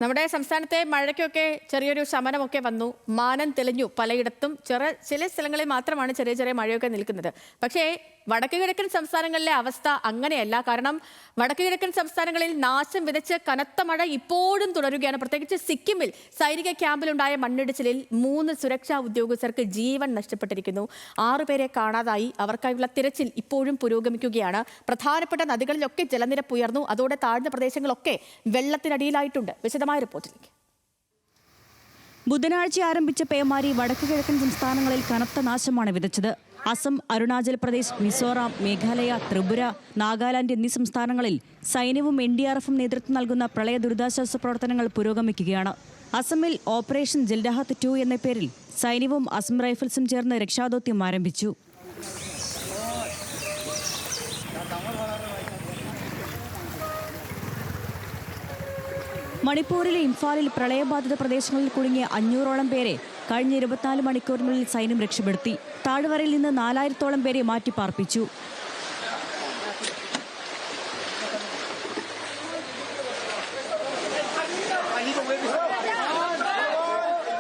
നമ്മുടെ സംസ്ഥാനത്തെ മഴയ്ക്കൊക്കെ ചെറിയൊരു ശമനമൊക്കെ വന്നു. മാനം തെളിഞ്ഞു പലയിടത്തും. ചില സ്ഥലങ്ങളിൽ മാത്രമാണ് ചെറിയ ചെറിയ മഴയൊക്കെ നിൽക്കുന്നത്. പക്ഷേ വടക്ക് കിഴക്കൻ സംസ്ഥാനങ്ങളിലെ അവസ്ഥ അങ്ങനെയല്ല. കാരണം വടക്ക് കിഴക്കൻ സംസ്ഥാനങ്ങളിൽ നാശം വിതച്ച് കനത്ത മഴ ഇപ്പോഴും തുടരുകയാണ്. പ്രത്യേകിച്ച് സിക്കിമിൽ സൈനിക ക്യാമ്പിലുണ്ടായ മണ്ണിടിച്ചിലിൽ 3 സുരക്ഷാ ഉദ്യോഗസ്ഥർക്ക് ജീവൻ നഷ്ടപ്പെട്ടിരിക്കുന്നു. 6 പേരെ കാണാതായി. അവർക്കായുള്ള തിരച്ചിൽ ഇപ്പോഴും പുരോഗമിക്കുകയാണ്. പ്രധാനപ്പെട്ട നദികളിലൊക്കെ ജലനിരപ്പ് ഉയർന്നു. അതോടെ താഴ്ന്ന പ്രദേശങ്ങളൊക്കെ വെള്ളത്തിനടിയിലായിട്ടുണ്ട്. വിശദമായ റിപ്പോർട്ടിലേക്ക്. ബുധനാഴ്ച ആരംഭിച്ച പേമാരി വടക്കു കിഴക്കൻ സംസ്ഥാനങ്ങളിൽ കനത്ത നാശമാണ് വിതച്ചത്. അസം, അരുണാചൽ പ്രദേശ്, മിസോറാം, മേഘാലയ, ത്രിപുര, നാഗാലാൻഡ് എന്നീ സംസ്ഥാനങ്ങളിൽ സൈന്യവും NDRFും നേതൃത്വം നൽകുന്ന പ്രളയ ദുരിതാശ്വാസ പ്രവർത്തനങ്ങൾ പുരോഗമിക്കുകയാണ്. അസമിൽ ഓപ്പറേഷൻ ജൽരാഹത്ത് 2 എന്ന പേരിൽ സൈന്യവും അസം റൈഫിൾസും ചേർന്ന് രക്ഷാദൗത്യം ആരംഭിച്ചു. മണിപ്പൂരിലെ ഇംഫാലിൽ പ്രളയബാധിത പ്രദേശങ്ങളിൽ കുടുങ്ങിയ 500ഓളം പേരെ കഴിഞ്ഞ 24 മണിക്കൂറിനുള്ളിൽ സൈന്യം രക്ഷപ്പെടുത്തി. താഴ്വരയിൽ നിന്ന് 4000ഓളം പേരെ മാറ്റിപ്പാർപ്പിച്ചു.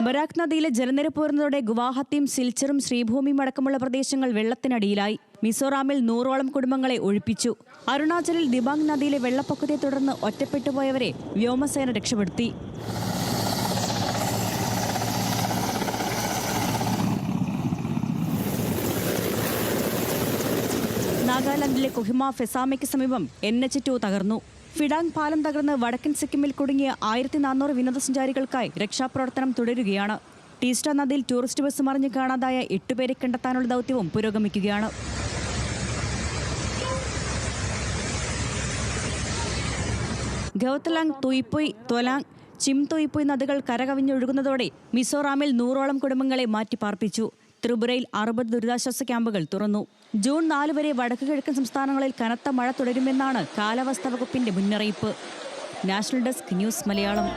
ബരാക് നദിയിലെ ജലനിരപ്പ് ഉയർന്നതോടെ ഗുവാഹത്തിയും സിൽച്ചറും ശ്രീഭൂമിയും അടക്കമുള്ള പ്രദേശങ്ങൾ വെള്ളത്തിനടിയിലായി. മിസോറാമിൽ 100ഓളം കുടുംബങ്ങളെ ഒഴിപ്പിച്ചു. അരുണാചലിൽ ദിബാങ് നദിയിലെ വെള്ളപ്പൊക്കത്തെ തുടർന്ന് ഒറ്റപ്പെട്ടുപോയവരെ വ്യോമസേന രക്ഷപ്പെടുത്തി. നാഗാലാൻഡിലെ കൊഹിമ ഫെസാമയ്ക്ക് സമീപം NH2 തകർന്നു. ഫിഡാങ് പാലം തകർന്ന് വടക്കൻ സിക്കിമിൽ കുടുങ്ങിയ 1400 വിനോദസഞ്ചാരികൾക്കായി രക്ഷാപ്രവർത്തനം തുടരുകയാണ്. ടീസ്റ്റ നദിയിൽ ടൂറിസ്റ്റ് ബസ് മറിഞ്ഞ് കാണാതായ 8 പേരെ കണ്ടെത്താനുള്ള ദൗത്യവും പുരോഗമിക്കുകയാണ്. ഗൗത്തലാങ്, തുയ്പുയ്, ത്വലാങ്, ചിംതുയ്പുയ് നദികൾ കരകവിഞ്ഞൊഴുകുന്നതോടെ മിസോറാമിൽ 100ഓളം കുടുംബങ്ങളെ മാറ്റിപ്പാർപ്പിച്ചു. ത്രിപുരയിൽ 60 ദുരിതാശ്വാസ ക്യാമ്പുകൾ തുറന്നു. ജൂൺ 4 വരെ വടക്കു കിഴക്കൻ സംസ്ഥാനങ്ങളിൽ കനത്ത മഴ തുടരുമെന്നാണ് കാലാവസ്ഥാ വകുപ്പിന്റെ മുന്നറിയിപ്പ്. National desk news Malayalam.